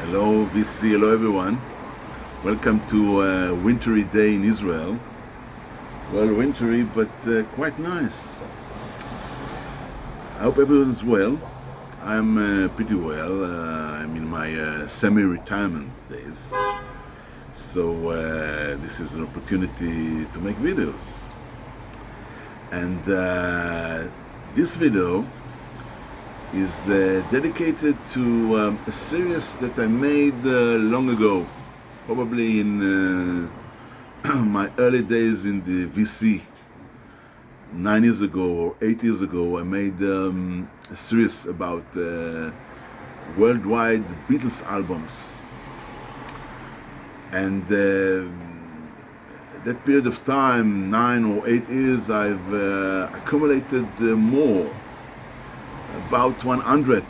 Hello VC, hello everyone. Welcome to a wintry day in Israel. Well, wintry, but quite nice. I hope everyone's well. I'm pretty well. I'm in my semi-retirement days. So this is an opportunity to make videos. And this video is dedicated to a series that I made long ago, probably in my early days in the VC. 9 years ago or 8 years ago, I made a series about worldwide Beatles albums. And that period of time, 9 or 8 years, I've accumulated more. About 100.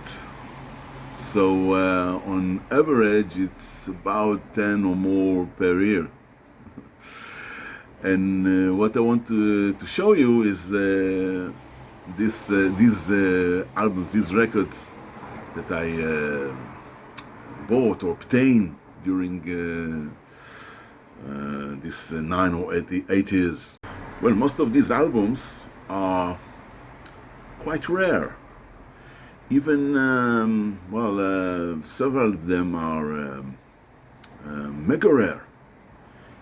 So on average it's about 10 or more per year. And what I want to show you is these albums, these records that I bought or obtained during this 9 or 8 years. Well, most of these albums are quite rare. Even, several of them are mega rare,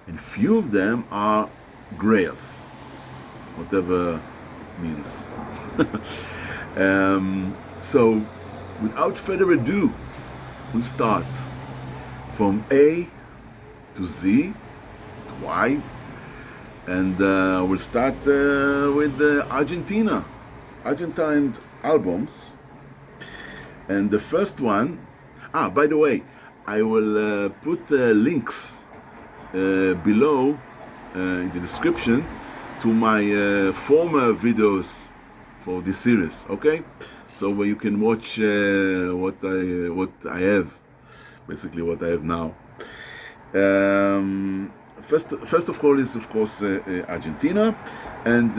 and few of them are Grails, whatever it means. So, without further ado, we'll start from A to Z to Y, and we'll start with the Argentine albums. And the first one, by the way, I will put links below in the description to my former videos for this series, okay? So where you can watch what I have, basically what I have now. First of all is of course Argentina, and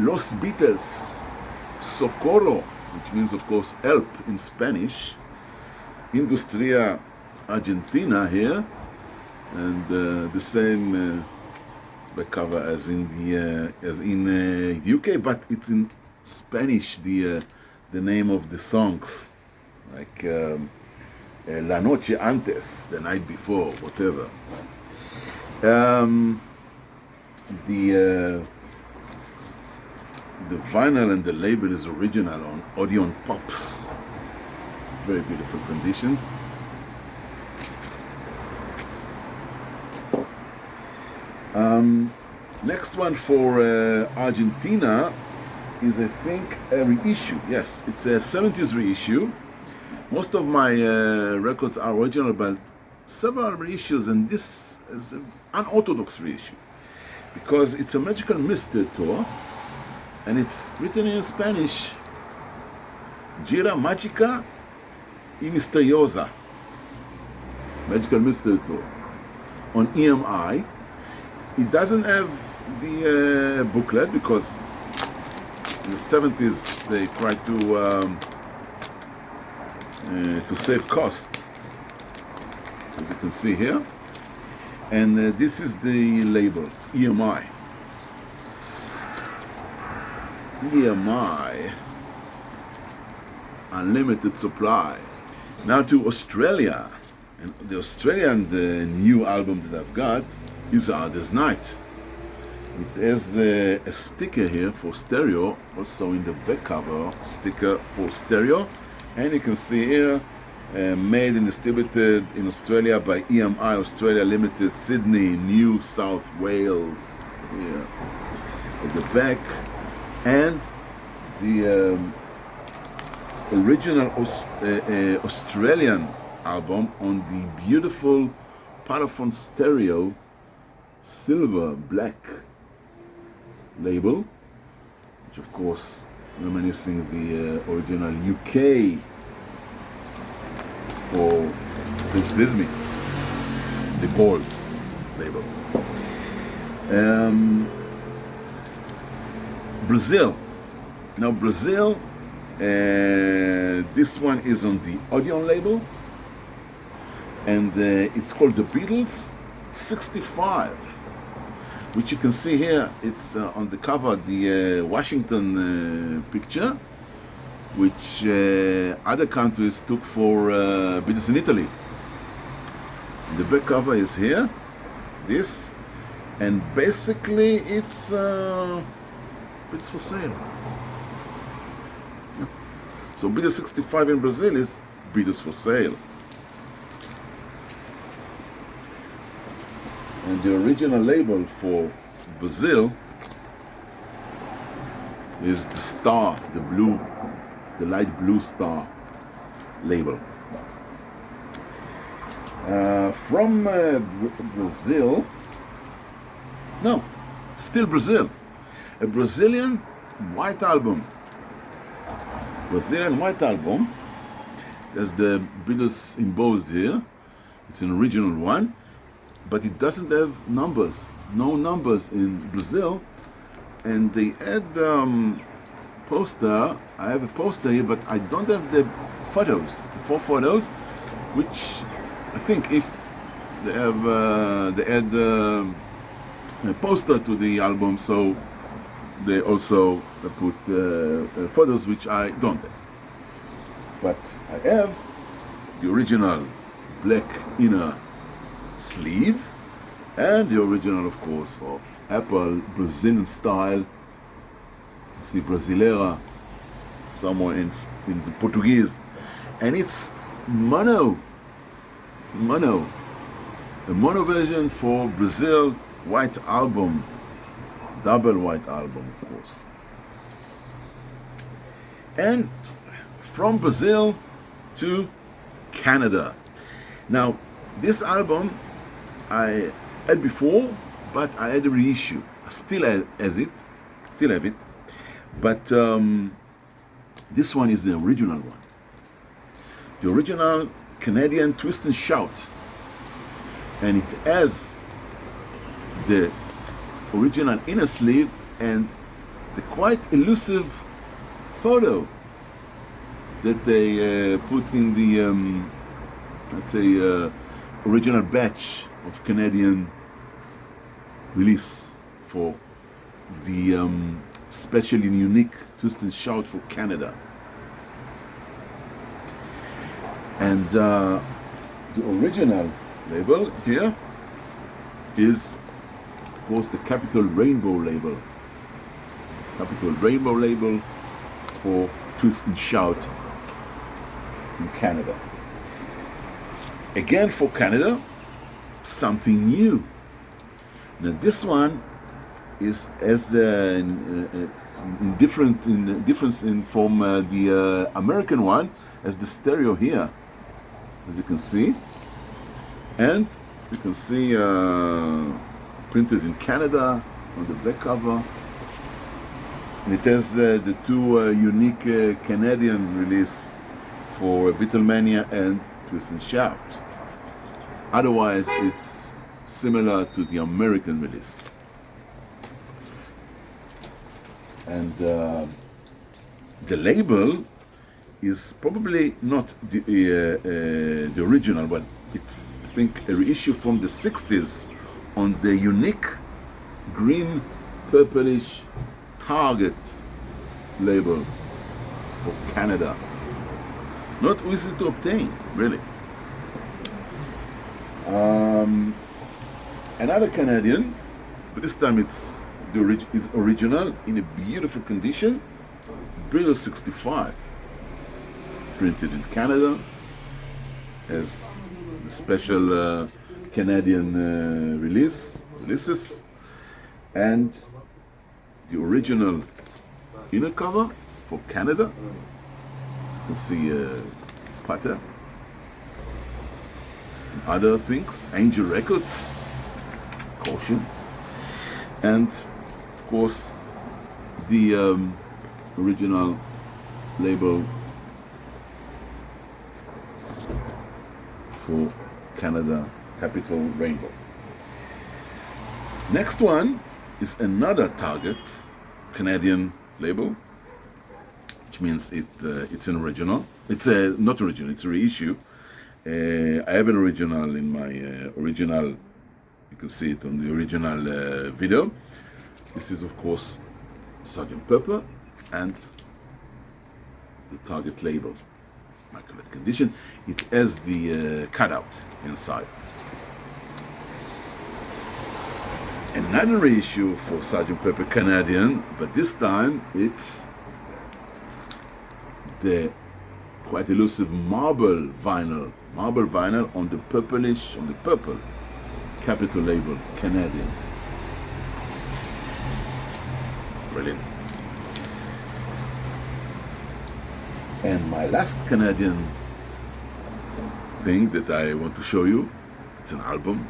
Los Beatles, Socorro, which means of course help in Spanish, Industria Argentina here, and the same back cover as in the UK, but it's in Spanish, the name of the songs, like La Noche Antes, the night before, whatever. The vinyl and the label is original on Odeon Pops. Very beautiful condition. Next one for Argentina is, I think, a reissue. Yes, it's a 70s reissue. Most of my records are original, but several reissues, and this is an unorthodox reissue because it's a Magical Mystery Tour. And it's written in Spanish, Gira Mágica y Misteriosa, Magical Mystery Tour, on EMI. It doesn't have the booklet because in the 70s they tried to save cost, as you can see here. And this is the label, EMI. EMI, unlimited supply. Now to Australia, and the Australian new album that I've got is Hard as Night. It has a sticker here for stereo, also in the back cover, sticker for stereo, and you can see here, made and distributed in Australia by EMI Australia Limited, Sydney, New South Wales, here at the back. And the original Australian album on the beautiful Parlophone stereo silver black label, which of course reminiscing the original UK for Please Please Me, the gold label. Brazil. Now Brazil, this one is on the Odeon label, and it's called the Beatles 65, which you can see here. It's on the cover, the Washington picture, which other countries took for Beatles in Italy. The back cover is here, this, and basically it's for sale. So Beatles 65 in Brazil is Beatles for sale. And the original label for Brazil is the star, the blue, the light blue star label. From Brazil, no, still Brazil, a Brazilian white album. Brazilian white album. There's the Beatles embossed here. It's an original one, but it doesn't have numbers. No numbers in Brazil. And they add poster. I have a poster here, but I don't have the photos, the 4 photos, which I think if they have, they add a poster to the album, so they also put photos which I don't have. But I have the original black inner sleeve and the original, of course, of Apple Brazilian style. You see Brasileira somewhere in the Portuguese, and it's mono, a mono version for Brazil white album, double white album, of course. And from Brazil to Canada. Now, this album I had before, but I had a reissue. I still have it, but this one is the original one. The original Canadian Twist and Shout, and it has the original inner sleeve and the quite elusive photo that they put in the let's say original batch of Canadian release for the special and unique Twist and Shout for Canada. And the original label here is, of course, the Capital Rainbow label. Capital Rainbow label for Twist and Shout in Canada. Again, for Canada, something new. Now this one is as difference from the American one, as the stereo here, as you can see, and you can see printed in Canada on the back cover, and it has the 2 unique Canadian release for Beatlemania and Twist and Shout. Otherwise, it's similar to the American release. And the label is probably not the original, but it's, I think, a reissue from the 60s on the unique green purplish Target label for Canada. Not easy to obtain, really. Another Canadian, but this time it's original in a beautiful condition. Beatles 65, printed in Canada as a special Canadian releases, and the original inner cover for Canada. You can see Potter, other things, Angel Records, caution, and of course the original label for Canada, Capital Rainbow. Next one is another Target Canadian label, which means it's an original. It's not original, it's a reissue, I have an original in my original, you can see it on the original video. This is of course Sgt. Pepper and the target label, immaculate condition. It has the cutout inside. Another issue for Sgt. Pepper Canadian, but this time it's the quite elusive marble vinyl on the purple capital label, Canadian. Brilliant. And my last Canadian thing that I want to show you, it's an album,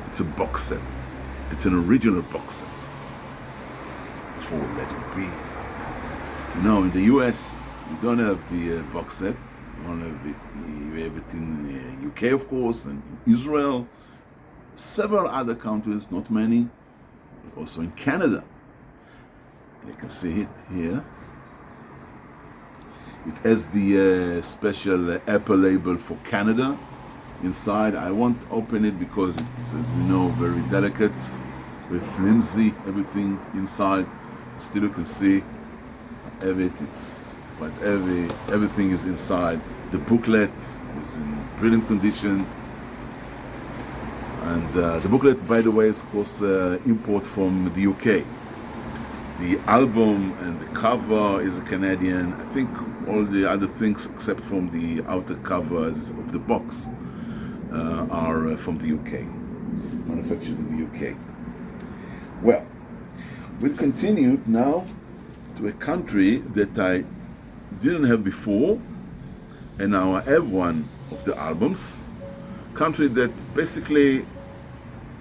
it's a box set. It's an original box set for Let It Be. You know, in the US, you don't have the box set. You have it in UK, of course, and in Israel, several other countries, not many, but also in Canada. And you can see it here. It has the special Apple label for Canada inside. I won't open it because it's, as you know, very delicate, very flimsy, everything inside. Still you can see it's quite heavy, everything is inside. The booklet is in brilliant condition. And the booklet, by the way, is of course import from the UK. The album and the cover is a Canadian. I think all the other things except from the outer covers of the box are from the UK, manufactured in the UK. Well, we'll continue now to a country that I didn't have before, and now I have one of the albums. Country that basically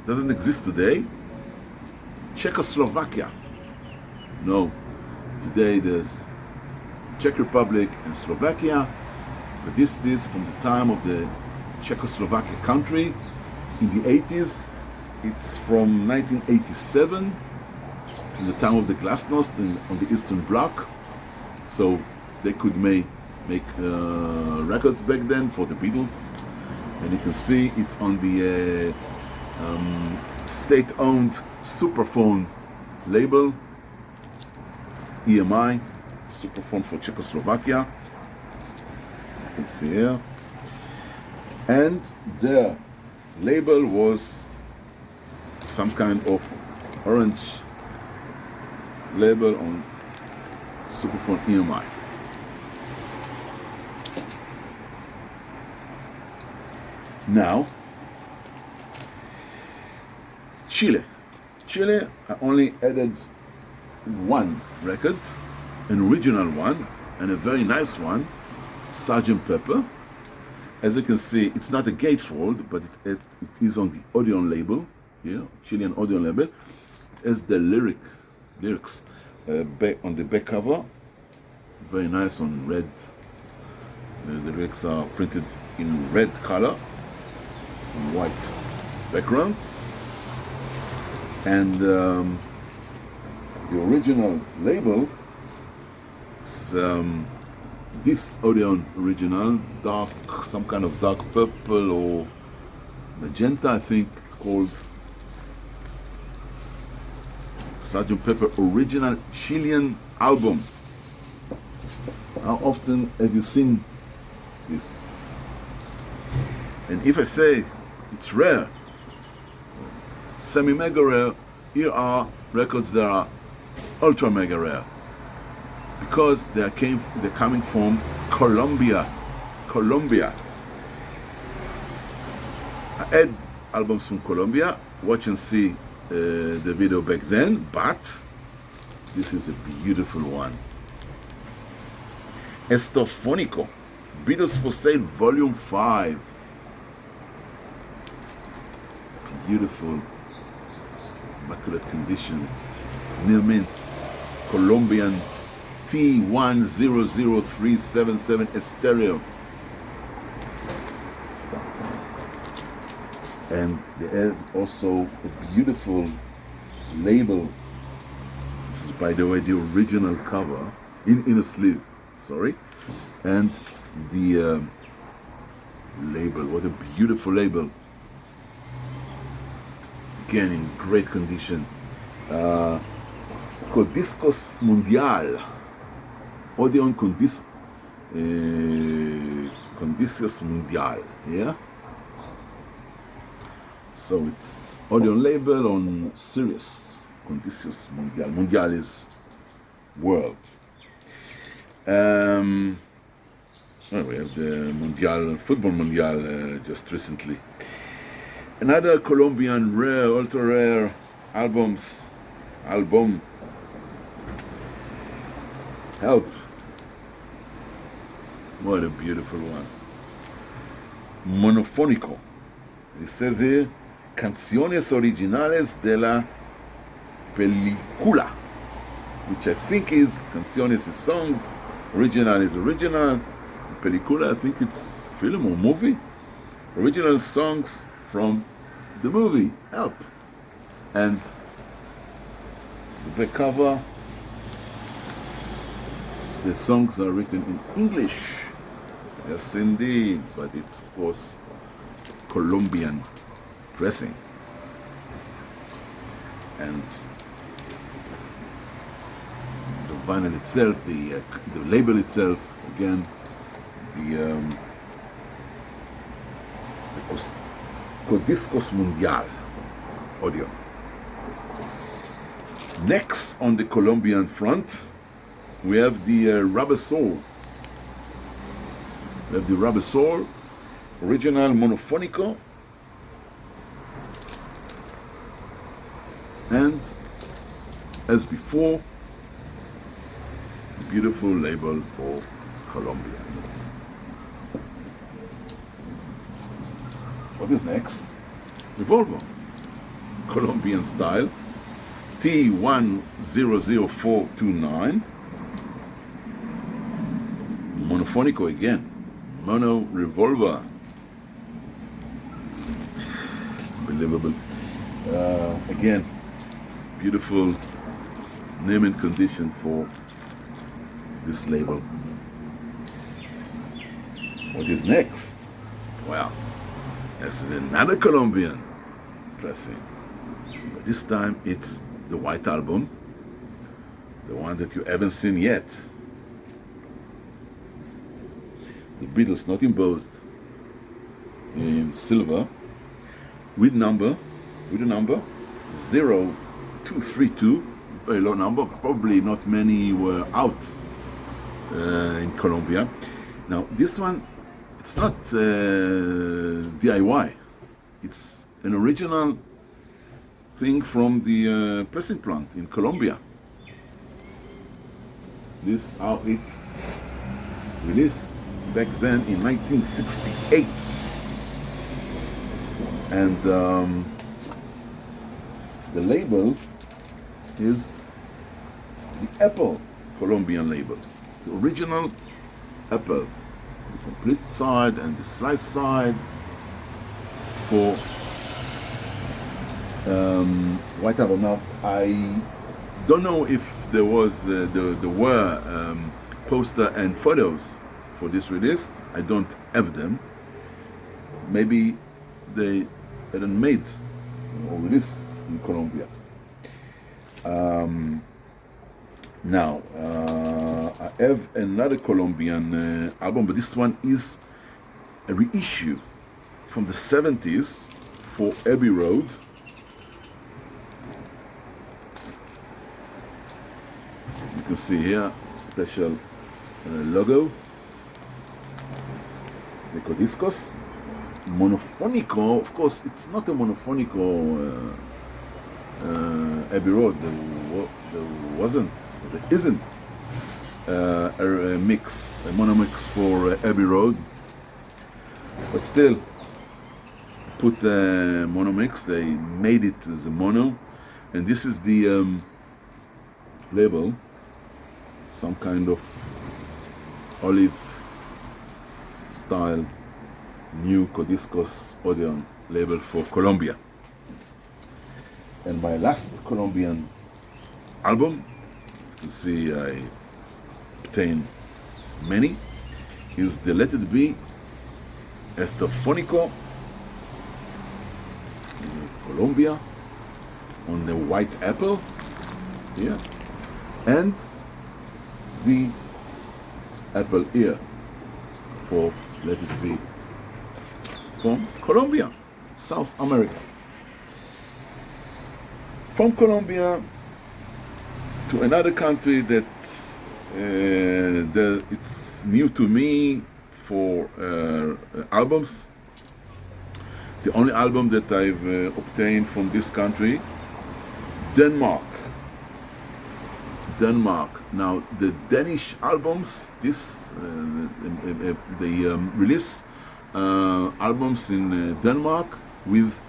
doesn't exist today, Czechoslovakia. No, today there's Czech Republic and Slovakia, but this is from the time of the Czechoslovakia country in the 80s. It's from 1987 to the time of the Glasnost on the Eastern Bloc. So they could make records back then for the Beatles. And you can see it's on the state-owned Superphone label, EMI, Superphone for Czechoslovakia. You can see here. And the label was some kind of orange label on Superphone EMI. Now, Chile. Chile, I only added one record, an original one, and a very nice one, Sgt. Pepper. As you can see, it's not a gatefold, but it is on the Odeon label, here, Chilean Odeon label. It has the lyrics on the back cover, very nice on red. The lyrics are printed in red color, white background, and the original label is this Odeon original, dark, some kind of dark purple or magenta, I think it's called. Sgt. Pepper original Chilean album. How often have you seen this? And if I say it's rare, semi-mega rare, here are records that are ultra mega rare, because they're coming from Colombia. I had albums from Colombia. Watch and see the video back then, but this is a beautiful one. Estofónico, Beatles for Sale Volume 5. Beautiful, immaculate condition, near mint, Colombian T100377 Estéreo. And they have also a beautiful label. This is, by the way, the original cover in a sleeve, sorry. And the label. What a beautiful label. Again, in great condition. Codiscos Mundial. Odeon Condicios Mundial. Yeah? So it's Odeon label on Sirius. Condicios Mundial. Mundial is world. We have the Mundial, Football Mundial just recently. Another Colombian rare, ultra rare album. Help. What a beautiful one. Monofónico. It says here, Canciones Originales de la Película, which I think is, Canciones is songs, original is original, Película, I think it's film or movie. Original songs from the movie, Help. And the back cover, the songs are written in English. Yes, indeed, but it's of course Colombian pressing. And the vinyl itself, the label itself, again, the Codiscos Mundial audio. Next on the Colombian front, we have the Rubber Soul. We have the Rubber Soul, original monofónico, and as before, beautiful label for Colombia. What is next? Revolver, Colombian style, T100429, monofónico again, mono revolver, unbelievable. Again, beautiful name and condition for this label. What is next? Well, that's another Colombian pressing, but this time it's the white album, the one that you haven't seen yet. The Beatles, not embossed, in silver, with the number 0232, very low number, probably not many were out in Colombia. Now this one, it's not DIY, it's an original thing from the pressing plant in Colombia. This is how it released back then in 1968. And the label is the Apple Colombian label, the original Apple, the complete side and the slice side for white album. Now I don't know if there was there were poster and photos for this release. I don't have them. Maybe they hadn't made or released in Colombia. Now I have another Colombian album, but this one is a reissue from the 70s for Abbey Road. You can see here special logo, the Codiscos. Monofónico, of course, it's not a monofónico Abbey Road. There isn't a mix, a mono mix for Abbey Road, but still put a mono mix. They made it as a mono, and this is the label, some kind of olive style new Codiscos Odeon label for Colombia. And my last Colombian album, you can see I obtained many, is the Let It Be Estofónico, Colombia, on the white apple here, and the apple here for, let it be, from Colombia, South America. From Colombia to another country that it's new to me for albums. The only album that I've obtained from this country, Denmark. Now the Danish albums, they release albums in Denmark with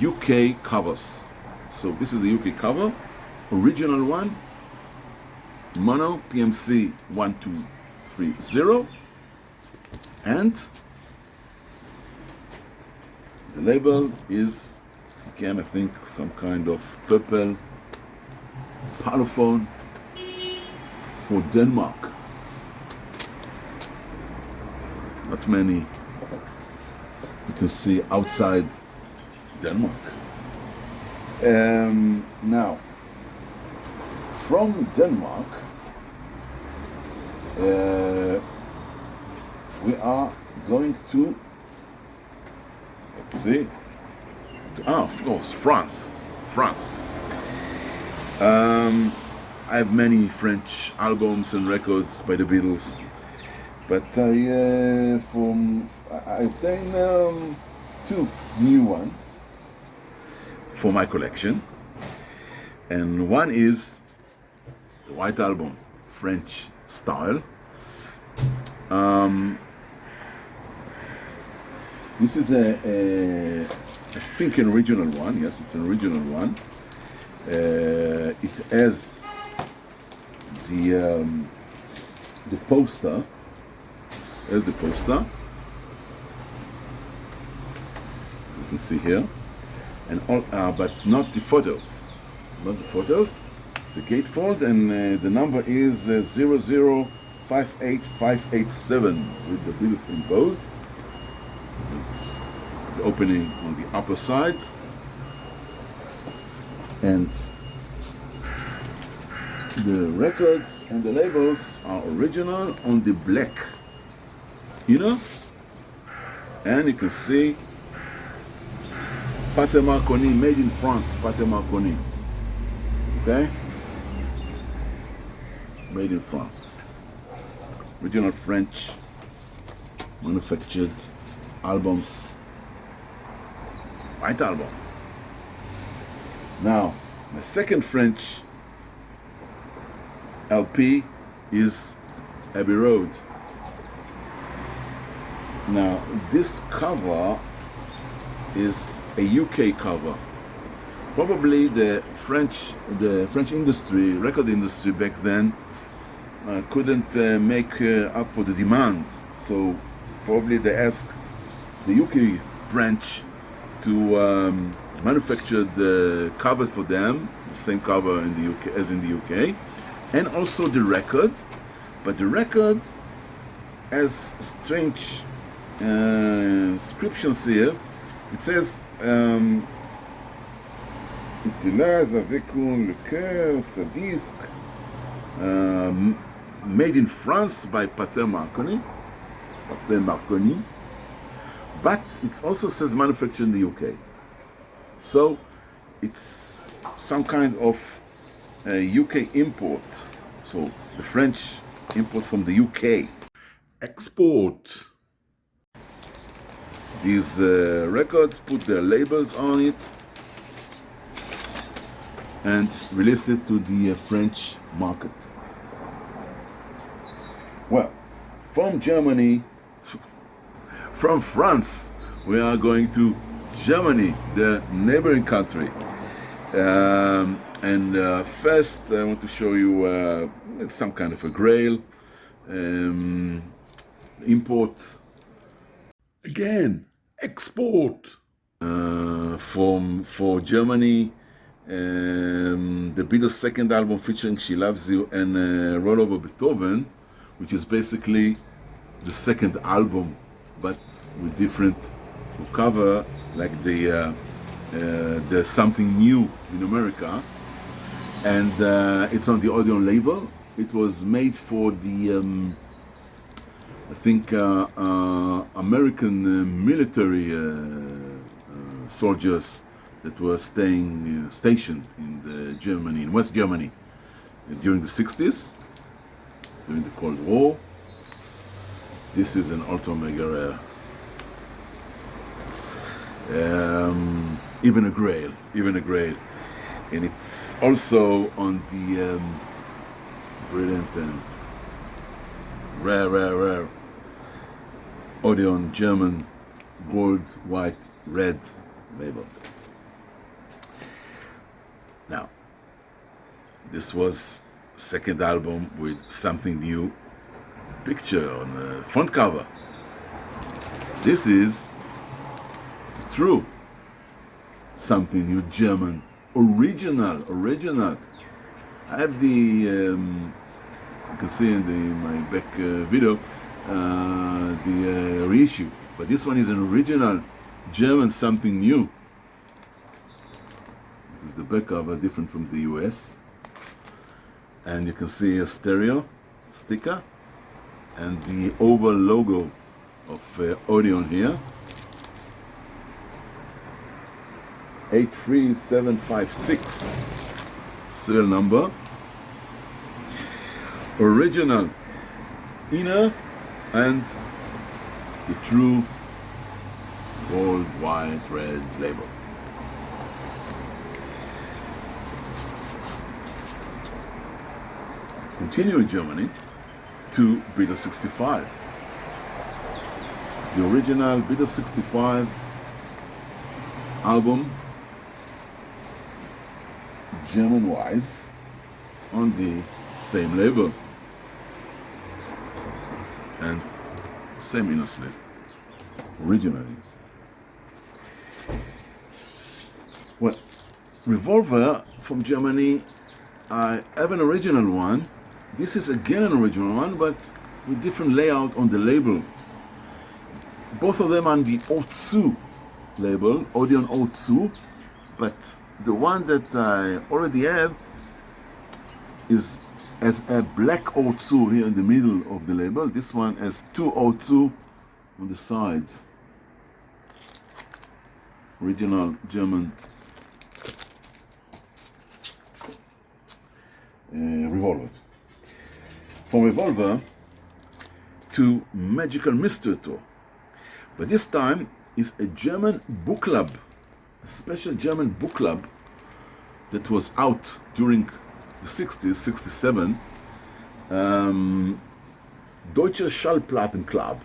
UK covers. So this is the UK cover, original one, mono PMC 1230, and the label is, again, I think some kind of purple parlophone for Denmark. Not many you can see outside Denmark. Now, from Denmark, we are going to, let's see, of course, France. I have many French albums and records by the Beatles, but I've done two new ones for my collection, and one is the White Album, French style. This is I think an original one. Yes, it's an original one. It has the poster. There's the poster. You can see here, and all, but not the photos. Not the photos. It's a gatefold, and the number is 0058587 with the Beatles embossed. The opening on the upper side, and the records and the labels are original on the black, and you can see Pater Marconi, made in France, Pater Marconi, okay, made in France, original French manufactured albums, White Album. Now, my second French LP is Abbey Road. Now, this cover is a UK cover. Probably the French industry, record industry back then, couldn't make up for the demand. So probably they asked the UK branch to manufacture the cover for them, the same cover in the UK as in the UK, and also the record. But the record has strange inscriptions here. It says "Utilise avec le cœur ce disque, made in France by Pater Marconi." But it also says manufactured in the UK. So it's some kind of UK import. So the French import from the UK. Export. These records, put their labels on it, and release it to the French market. Well, from Germany, from France, we are going to Germany, the neighboring country. First, I want to show you it's some kind of a Grail import. Again, export for Germany. The Beatles' second album featuring "She Loves You" and "Roll Over Beethoven," which is basically the second album but with different cover, like the Something New in America, and it's on the Odeon label. It was made for the I think American military soldiers that were stationed in Germany, in West Germany, during the 60s, during the Cold War. This is an Alto Omega rare. Even a Grail, and it's also on the brilliant and rare Odeon German gold, white, red label. Now, this was second album with Something New picture on the front cover. This is true Something New German original. I have the you can see in my back video the reissue, but this one is an original German Something New. This is the back cover, different from the US, and you can see a stereo sticker and the oval logo of Odeon here. 83756 serial number. Original inner and the true gold, white, red label. Continue in Germany to Beatles 65. The original Beatles 65 album, German-wise, on the same label and same inner slit, original inner slit. Well, Revolver from Germany, I have an original one. This is again an original one, but with different layout on the label. Both of them on the Otsu label, Odeon Otsu, but the one that I already have is as a black Otsu here in the middle of the label. This one has two Otsu on the sides. Original German Revolver. From Revolver to Magical Mystery Tour. But this time is a German book club, a special German book club that was out during the 60s, 67. Deutscher Schallplattenclub.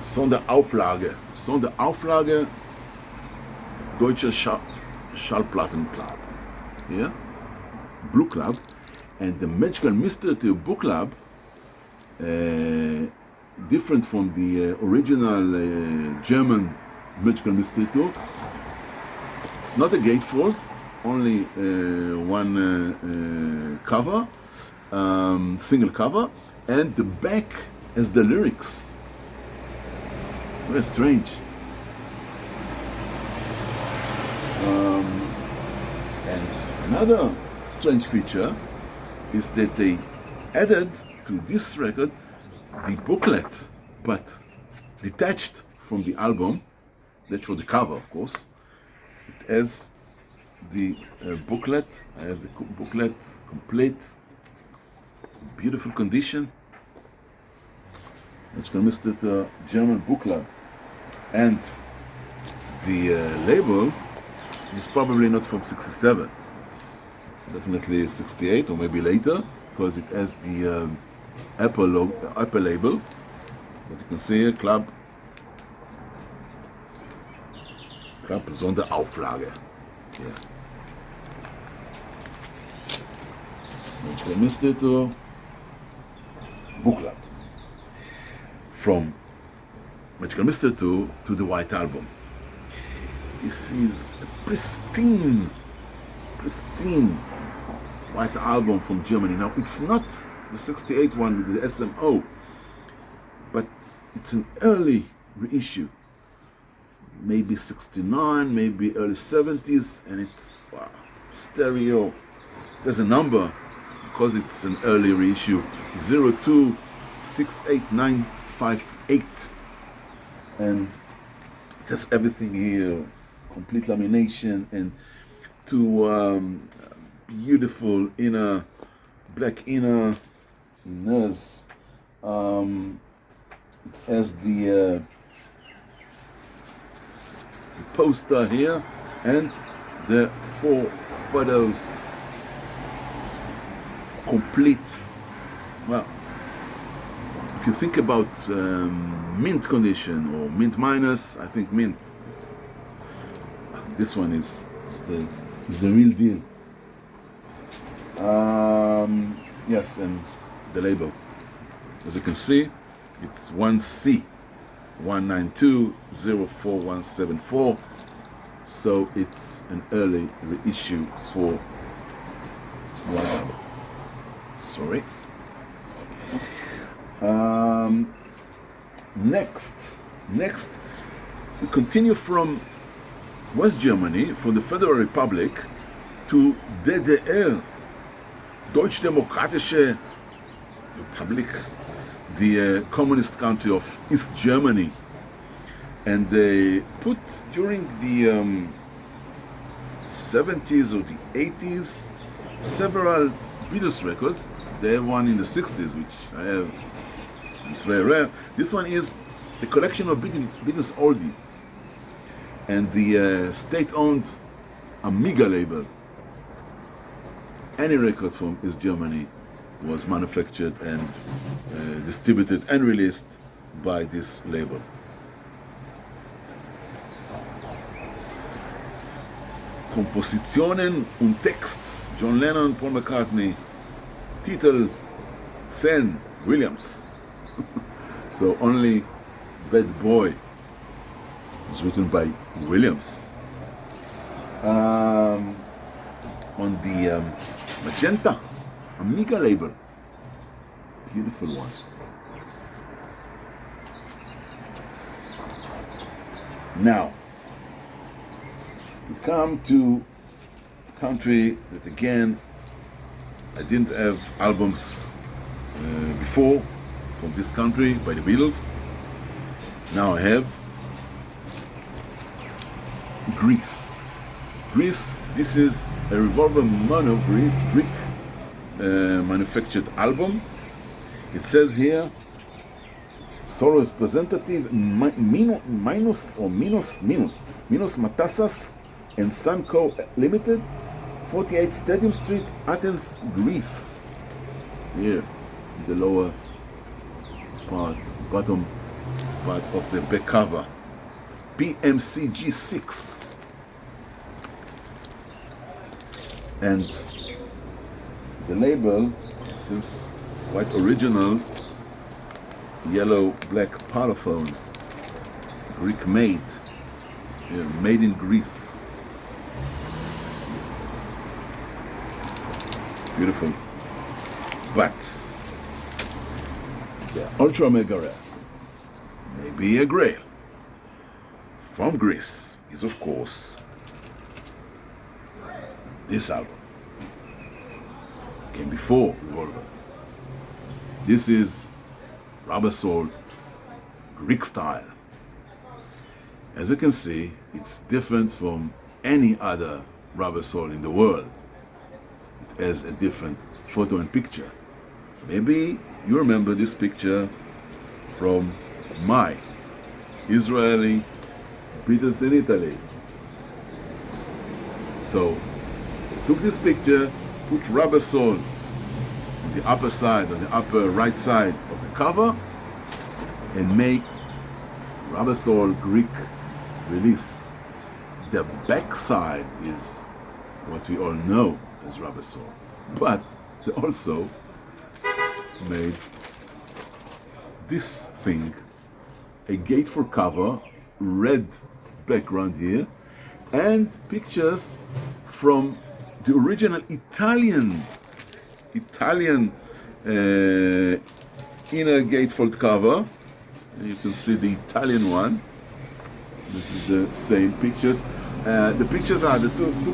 Sonderauflage, Deutscher Schallplattenclub. Yeah? Blue Club. And the Magical Mystery Tour book club, different from the original German Magical Mystery Tour. It's not a gatefold, only one cover, single cover, and the back has the lyrics. Very strange. And another strange feature is that they added to this record the booklet, but detached from the album. That's for the cover, of course. It has the booklet. I have the booklet complete, beautiful condition. It's going to miss the German booklet, and the label is probably not from 67. It's definitely 68 or maybe later, because it has the Apple label. But you can see here, Club Sonderauflage. Yeah. Magical Mystery Tour book club. From Magical Mystery Tour to the White Album. This is a pristine White Album from Germany. Now, it's not the 68 one with the SMO, but it's an early reissue, maybe 69, maybe early 70s, and it's, wow, stereo. There's a number because it's an early reissue, 0268958, and it has everything here, complete lamination and two beautiful inner, black inner nose. It has the poster here and the 4 photos complete. Well, if you think about mint condition or mint minus, I think mint. This one is the real deal. Yes, and the label, as you can see, it's 1C 192-04174, so it's an early reissue for whatever. Sorry. Next, we continue from West Germany, from the Federal Republic, to DDR, Deutsch-Demokratische Republic, the communist country of East Germany. And they put during the 70s or the 80s several Beatles records. They have one in the 60s, which I have. It's very rare. This one is the collection of Beatles oldies, and the state-owned Amiga label. Any record from East Germany was manufactured and distributed and released by this label. Kompositionen und Text, John Lennon, Paul McCartney. Titel 10, Williams. So only Bad Boy was written by Williams. On the Magenta Amiga label. Beautiful one. Now, we come to a country that again I didn't have albums before from this country by the Beatles. Now I have Greece. Greece, this is a revolver mono brick manufactured album. It says here, solo representative minus Matasas and Sunco Limited, 48 Stadium Street, Athens, Greece. Here, the lower part, bottom part of the back cover. PMCG6. And the label seems quite original. Yellow black parlophone, Greek made, made in Greece. Beautiful. But the ultra mega rare, maybe a grail from Greece, is of course this album. Came before Revolver. This is Rubber Soul, Greek style. As you can see, it's different from any other Rubber Soul in the world. It has a different photo and picture. Maybe you remember this picture from my Israeli Beatles in Italy. So, took this picture, put Rubber Soul on the upper side, on the upper right side of the cover, and make Rubber Soul Greek release. The back side is what we all know as Rubber Soul, but they also made this thing, a gatefold cover, red background here, and pictures from the original Italian Inner gatefold cover. And you can see the Italian one. This is the same pictures. The two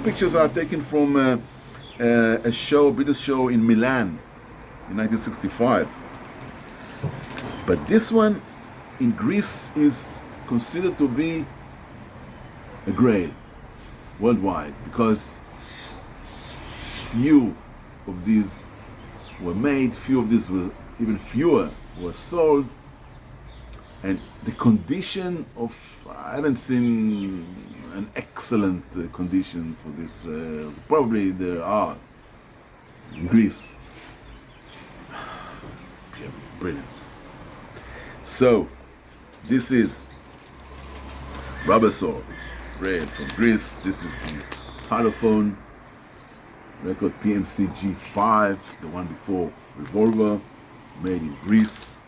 pictures are taken from a Beatles show in Milan in 1965. But this one in Greece is considered to be a grail worldwide, because few of these were made, even fewer were sold, and the condition of, I haven't seen an excellent condition for this. Probably there are in Greece. Yeah, brilliant. So this is Rubber Soul, Grail from Greece. This is the Parlophone record, PMC G5, the one before Revolver, made in Greece.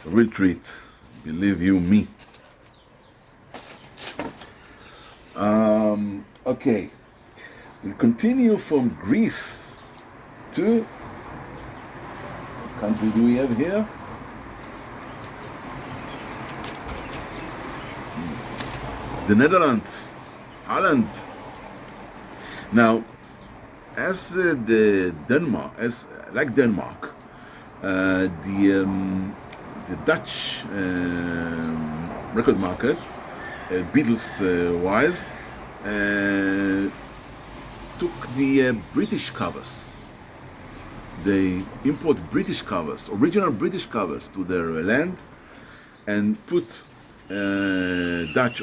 A real treat, believe you me. Okay, we'll continue from Greece to, what country do we have here? The Netherlands, Holland. Now, as Denmark, the Dutch record market, Beatles wise, took the British covers. They import British covers, original British covers, to their land, and put Dutch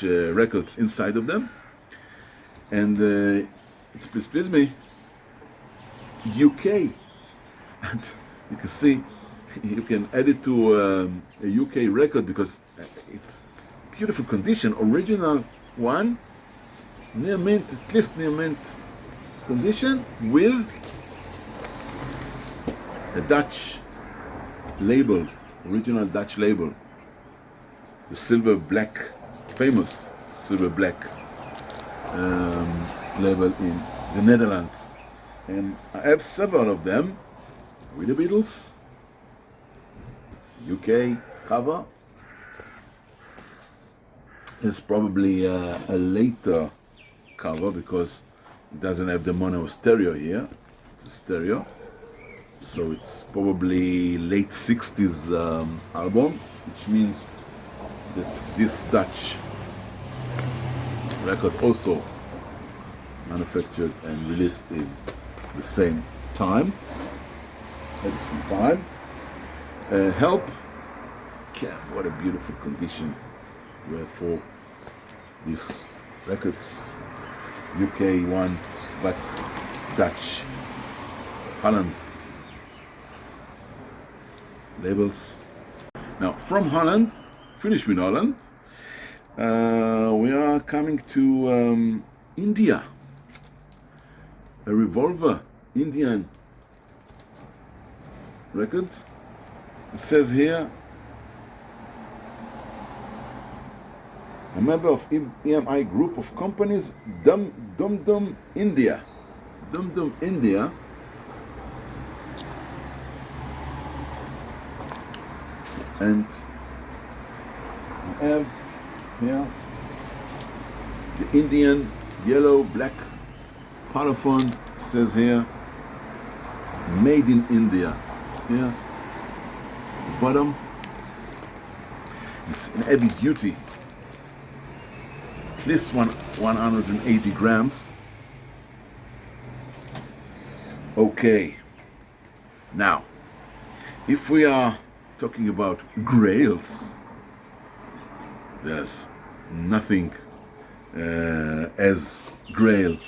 records inside of them. And please me, UK, and you can see, you can add it to a UK record because it's beautiful condition, original one, near mint, at least near mint condition, with a Dutch label, original Dutch label, the silver black, famous silver black label in the Netherlands. And I have several of them with the Beatles, UK cover. It's probably a later cover because it doesn't have the mono stereo here. It's a stereo, so it's probably late 60s album, which means that this Dutch record also manufactured and released in the same time, at the same time. Help, yeah, what a beautiful condition were for these records. UK one, but Dutch, Holland labels. Now from Holland, finish with Holland, we are coming to India. A Revolver Indian record. It says here, a member of EMI group of companies, Dum Dum India. Dum Dum India. And we have here the Indian yellow black parlophone, says here, made in India. Here, the bottom, it's in heavy duty, at least 180 grams. Okay, now, if we are talking about Grails, there's nothing as Grail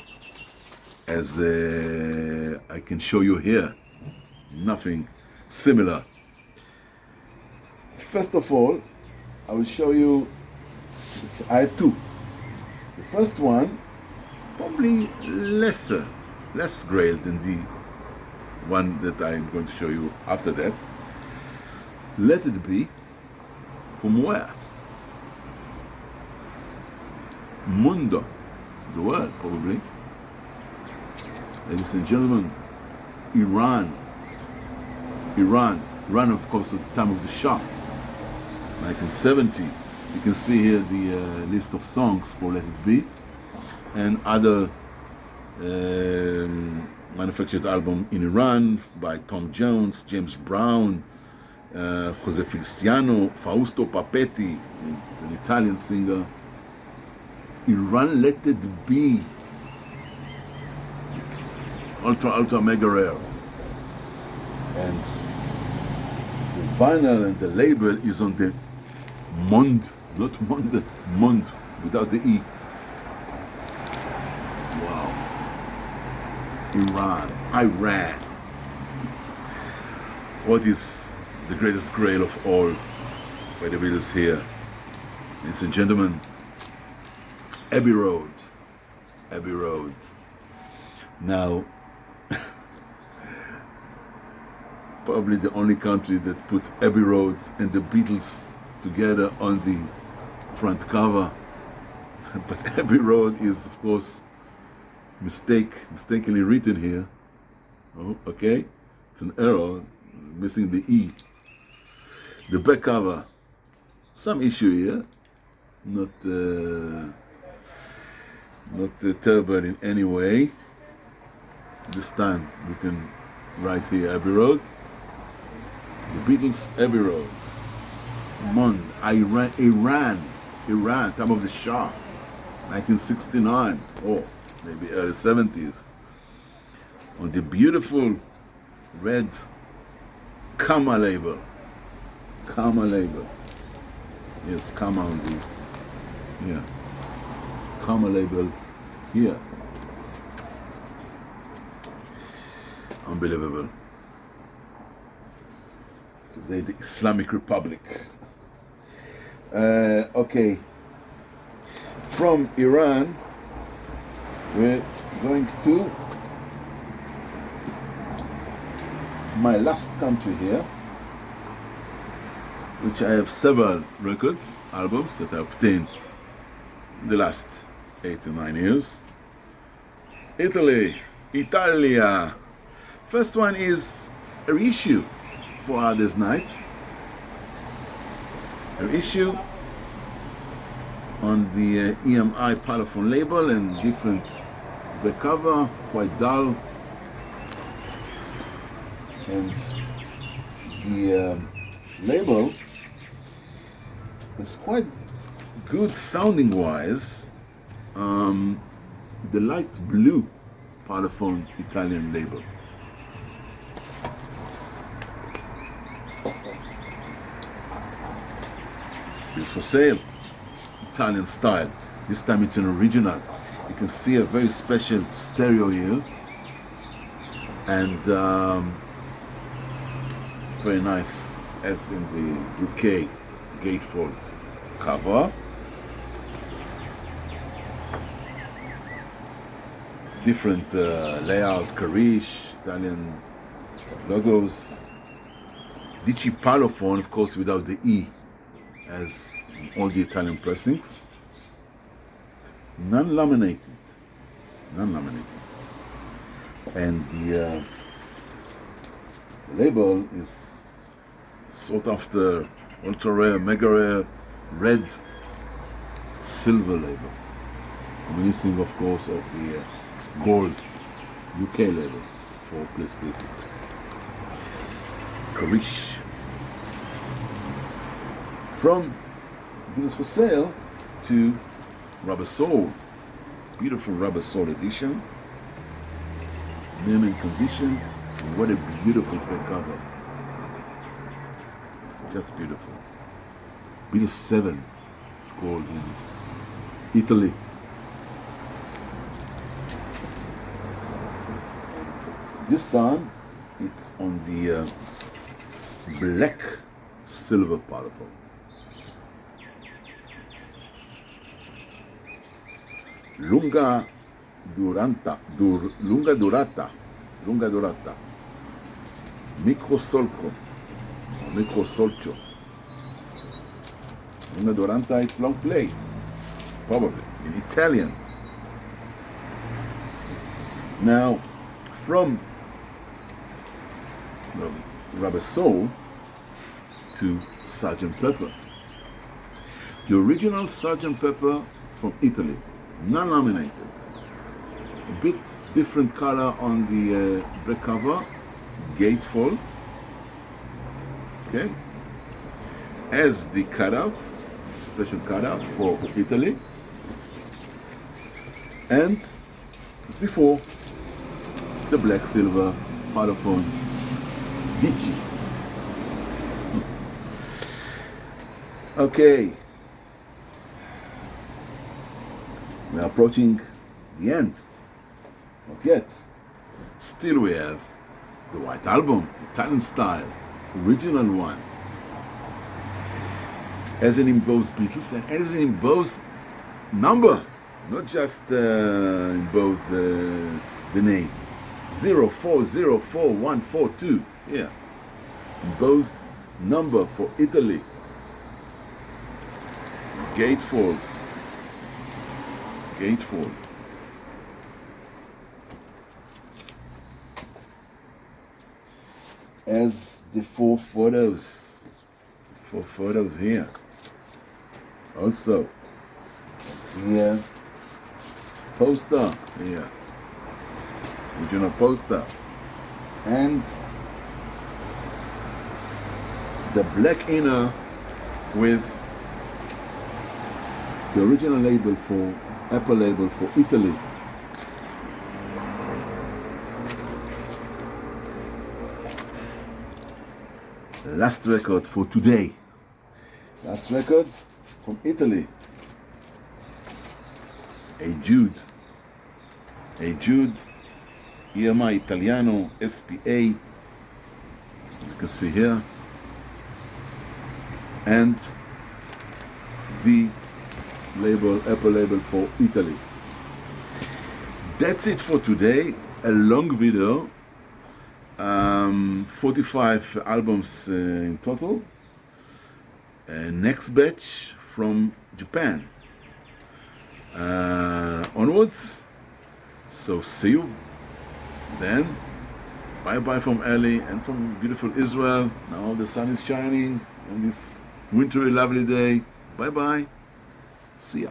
as I can show you here. Nothing similar. First of all, I will show you, I have two. The first one, probably less Grail than the one that I'm going to show you after that. Let It Be, from where? Mundo, the world, probably. Ladies and gentlemen, Iran, of course, at the time of the Shah, 1970. You can see here the list of songs for Let It Be, and other manufactured album in Iran by Tom Jones, James Brown, Jose Feliciano, Fausto Papetti, it's an Italian singer. Iran Let It Be, it's ultra mega rare, and the vinyl and the label is on the Monde, not Monde, Monde, without the E. Wow. Iran. What is the greatest grail of all by the Beatles here? Ladies and gentlemen, Abbey Road. Now, probably the only country that put Abbey Road and the Beatles together on the front cover. But Abbey Road is, of course, mistakenly written here. Oh, okay, it's an error, missing the E. The back cover, some issue here, not terrible in any way. This time written right here, Abbey Road. The Beatles, Abbey Road. Monde, Iran, time of the Shah, 1969, or maybe early 70s. On the beautiful red Kama label. Yes, Kama on the, yeah. Kama label here. Unbelievable. Today, the Islamic Republic. Okay. From Iran, we're going to my last country here, which I have several records, albums that I obtained in the last 8 to 9 years. Italia. First one is a reissue for Hardest Night. A reissue on the EMI Parlophone label, and different the cover, quite dull, and the label is quite good sounding wise. The light blue Parlophone Italian label. It's for sale, Italian style. This time it's an original. You can see a very special stereo here, and very nice, as in the UK gatefold cover. Different layout, Carish, Italian logos. Dici Parlophone, of course, without the E, as in all the Italian pressings. Non-laminated. And the label is sought after, ultra rare, mega rare, red, silver label. Reminiscing, of course, of the gold UK label for Place Business. Carish. From Beatles for Sale to Rubber Soul. Beautiful Rubber Soul edition. Name and condition. And what a beautiful back cover. Just beautiful. Beatles 7 it's called in Italy. This time it's on the black silver Parlophone. Lunga durata, microsolco, microsolcio. Lunga durata, it's long play, probably in Italian. Now, from Rubber Soul to Sgt. Pepper. The original Sgt. Pepper from Italy, non-laminated. A bit different color on the back cover, gatefold. Okay, as the cutout, special cutout for Italy, and as before, the black silver parlophone Dici. Okay, we are approaching the end. Not yet. Still we have the white album, Italian style, original one, as an embossed Beatles and as an embossed number, not just embossed the name. 0404142, yeah, embossed number for Italy. Gatefold. As the four photos here. Also, here, poster here, original poster, and the black inner with the original label for Apple label for Italy. Last record for today. Last record from Italy. A Jude, EMI Italiano SPA, as you can see here, and the label, Apple label for Italy. That's it for today. A long video, 45 albums in total. Next batch from Japan onwards. So see you then. Bye bye from Ali and from beautiful Israel. Now the sun is shining on this wintry lovely day. Bye bye. See ya.